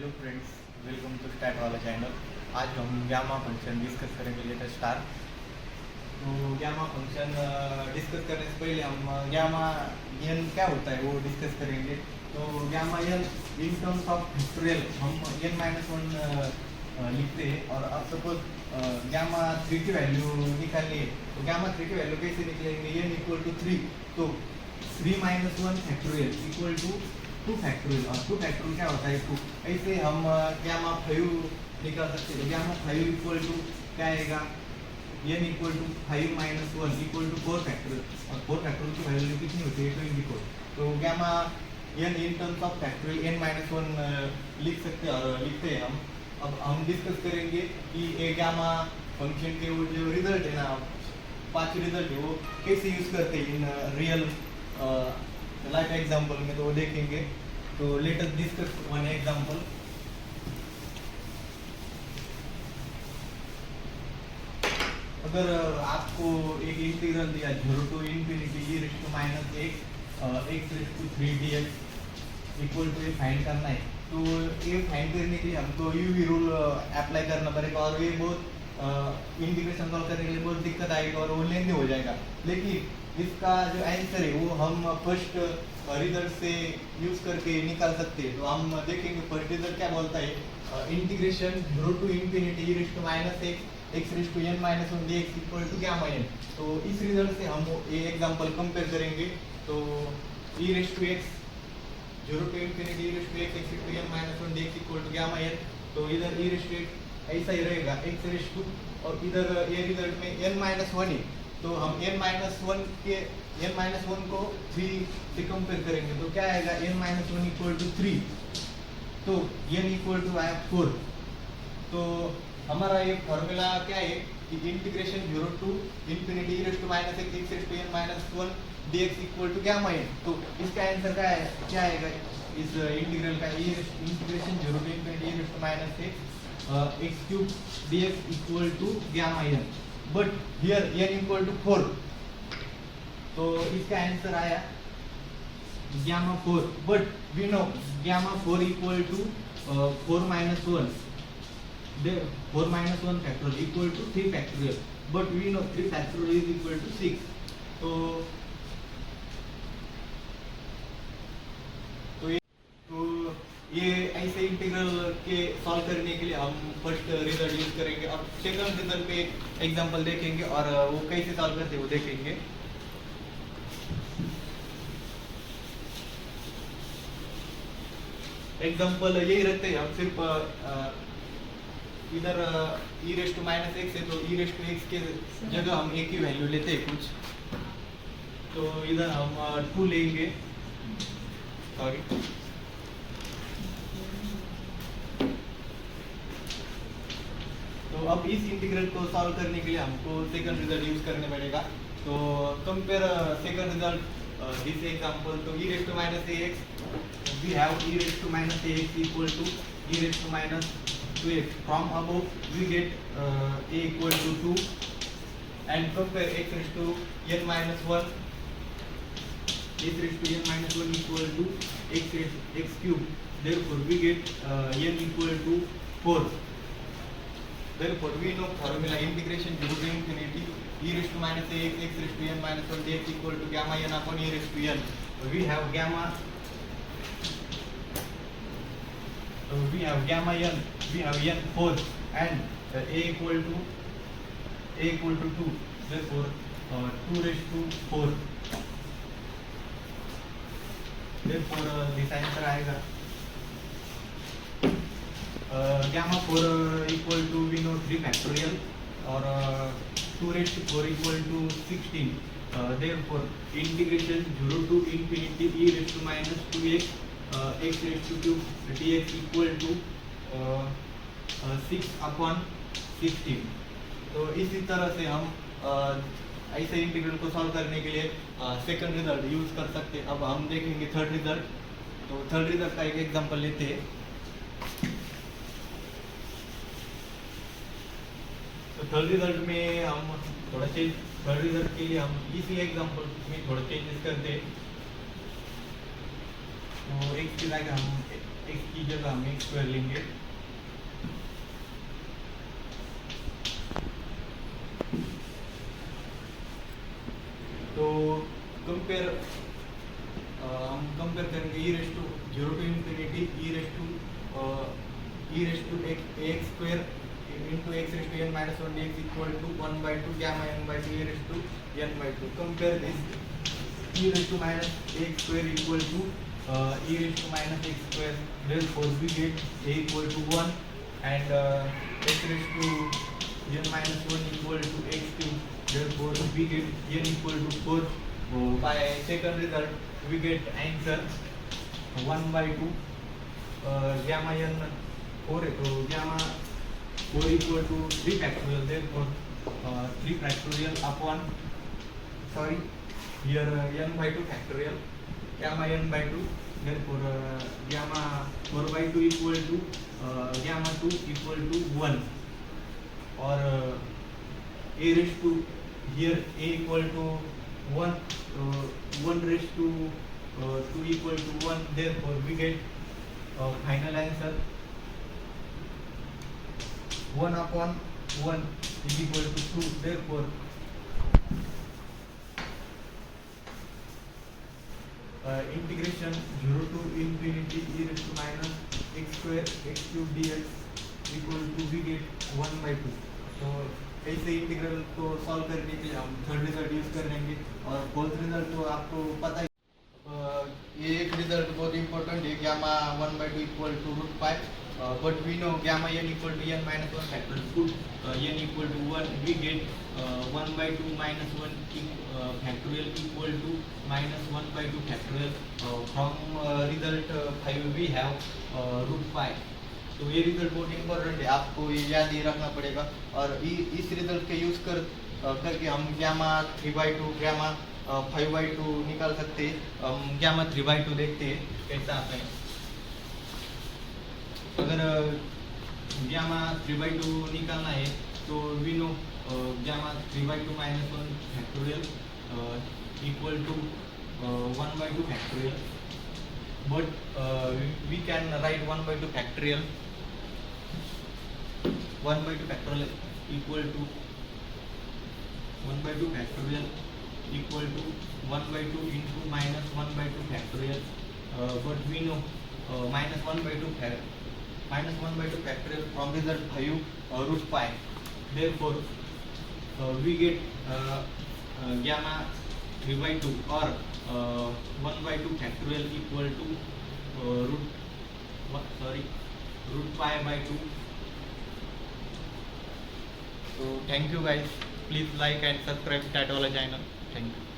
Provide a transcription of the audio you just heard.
Hello friends, welcome to start वाला channel. आज हम गामा फंक्शन डिस्कस करेंगे लेटर स्टार। तो गामा फंक्शन डिस्कस करने से पहले हम गामा एन क्या होता है वो डिस्कस करेंगे। तो gamma N in terms of factorial हम एन माइनस वन लिखते हैं। और अब सपोज गामा थ्री की वैल्यू निकालनी है, तो गामा थ्री की वैल्यू कैसे निकलेंगे? एन इक्वल टू थ्री, तो three minus one factorial equal to two factorial. और टू फैक्टोरियल क्या होता है? टू। ऐसे हम गामा फाइव निकाल सकते हैं। गामा फाइव इक्वल टू क्या आएगा? N equal to five minus one equal to four factorial. और फोर फैक्टोरियल की वैल्यू कितनी होती है? 24। तो gamma N in terms of factorial N minus one लिख सकते हैं और लिखते हैं हम। अब हम डिस्कस करेंगे कि ये गामा फंक्शन के वो जो रिजल्ट है ना, 5 रिजल्ट है, वो कैसे यूज करते हैं इन रियल लाइफ एग्जाम्पल में, तो वो देखेंगे। तो let us discuss one example. अगर आपको एक इंटीग्रल दिया 0 to infinity e raise to minus x raise to 3dx equal to ये फाइंड करना है, तो ये फाइंड करने के लिए हमको यूवी रूल अप्लाई करना पड़ेगा। और ये बहुत इंटीग्रेशन सॉल्व करने के लिए बहुत दिक्कत आएगी और वो लेंदी हो जाएगा। लेकिन इसका जो आंसर है वो हम फर्स्ट रिजल्ट से यूज करके निकाल सकते हैं। तो हम देखेंगे फर्स्ट रिजल्ट क्या बोलता है। Integration 0 to infinity e raise to minus x raise to n minus one dx equal to gamma n। तो इस रिजल्ट से हम ये एग्जांपल कंपेयर करेंगे। तो e raise to x 0 to infinity e raise to x raise to n minus one dx equal to gamma n। तो इधर e raise to x ऐसा ही रहेगा x रेज़ टू, और इधर ये रिजल्ट में n माइनस वन है। तो हम n माइनस वन को 3 से कंपेयर करेंगे, तो क्या आएगा? n minus one equal to 3, तो n इक्वल टू आया 4। तो हमारा ये फॉर्मूला क्या है कि integration 0 to infinity e raise to minus x raise to n minus one dx equal to gamma n। तो इसका आंसर क्या आएगा इस इंटीग्रल का? Integration 0 to infinity e raise to minus x cube dx equal to gamma n। But here n equal to 4, तो इसका answer आया gamma 4। But we know gamma 4 equal to 4 minus one, 4 minus one factorial equal to 3 factorial. But we know 3 factorial is equal to 6। तो ये ऐसे integral के solve करने के लिए हम फर्स्ट रिजल्ट यूज करेंगे और सेकंड रिजल्ट पे एग्जांपल देखेंगे और वो कैसे सॉल्व करते हैं वो देखेंगे। एग्जांपल यही रहते हैं। हम सिर्फ इधर e raise to minus x है, तो e रेज़ टू x के जगह हम एक ही वैल्यू लेते हैं कुछ। तो इधर हम 2 लेंगे, सॉरी। तो अब इस इंटीग्रल को सॉल्व करने के लिए हमको सेकंड रिजल्ट यूज करने पड़ेगा। तो compare second result this example. तो e raise to minus ax, we have e raise to minus ax equal to e raise to minus 2x। From above we get a equal to 2 and compare x raise to n minus 1, x raise to n minus 1 equal to x cube. Therefore we get n equal to 4। Therefore, we know formula integration 0 to infinity e raised to minus ax x raised to n minus 1 dx equal to gamma n upon e raised to n. So we have gamma n, we have n 4 and a equal to 2. Therefore, 2 raised to 4. Therefore, this answer आएगा gamma 4 equal to we know 3 factorial और 2 raised to 4 equal to 16. Therefore integration 0 to infinity e raised to minus 2x x raised to cube dx equal to 6 upon 16. तो इसी तरह से हम ऐसे integral को solve करने के लिए सेकंड रिजल्ट यूज कर सकते हैं। अब हम देखेंगे थर्ड रिजल्ट। तो थर्ड रिजल्ट का एक एग्जांपल लेते हैं। तो थर्ड रिजल्ट में हम थोड़ा चेंज, थर्ड रिजल्ट के लिए हम इसी एग्जांपल में थोड़ा चेंजेस करते हैं। तो x की जगह हम x की जगह हम x स्क्वायर लेंगे। तो कंपेयर हम कंपेयर करेंगे e raise to 0 to infinity e raise to x square into x raised to n minus 1 dx equal to 1 by 2 gamma n by 2 e raised to n by 2. Compare this. E raised to minus x square equal to e raised to minus x square. Therefore, we get a equal to 1 and x raised to n minus 1 equal to x cube. Therefore, we get n equal to 4. By second result, we get answer 1 by 2 gamma n 4. Gamma 4 equal to 3 factorial, therefore 3 factorial upon, sorry, here n by 2 factorial, gamma n by 2, therefore gamma 4 by 2 equal to gamma 2 equal to 1, or a raised to, here a equal to 1, 1 raised to 2 equal to 1, therefore we get final answer 1 upon 1 is equal to 2. Therefore, integration 0 to infinity e raised to minus x square x cube dx equal to we get 1 by 2. तो ऐसे integral को solve करने के लिए हम third result use कर लेंगे, और फोर्थ रिजल्ट तो आपको पता ही। ये एक रिजल्ट बहुत इंपॉर्टेंट है, gamma 1 by 2 equal to root 5. But we know gamma n equal to n minus 1 factorial. Put n equal to 1, we get 1 by 2 minus 1 factorial equal to minus 1 by 2 factorial. From result 5 we have root 5. तो ये result बहुत important है, आपको ये याद ही रखना पड़ेगा। और इस रिजल्ट के यूज करके हम gamma 3 by 2 gamma 5 by 2 निकाल सकते हैं। हम gamma 3 by 2 देखते हैं कैसा आता है। अगर gamma 3 by 2 निकालना है तो we know gamma 3 by 2 minus 1 factorial equal to 1 by 2 factorial, but we can write 1 by 2 factorial, 1 by 2 factorial equal to 1 by 2 factorial equal to 1 by 2 into minus 1 by 2 factorial, but we know minus 1 by 2 factorial from result 5 root 5. Therefore, we get gamma 3 by 2 or 1 by 2 factorial equal to root 5 by 2. So thank you guys. Please like and subscribe Tatwala channel. Thank you.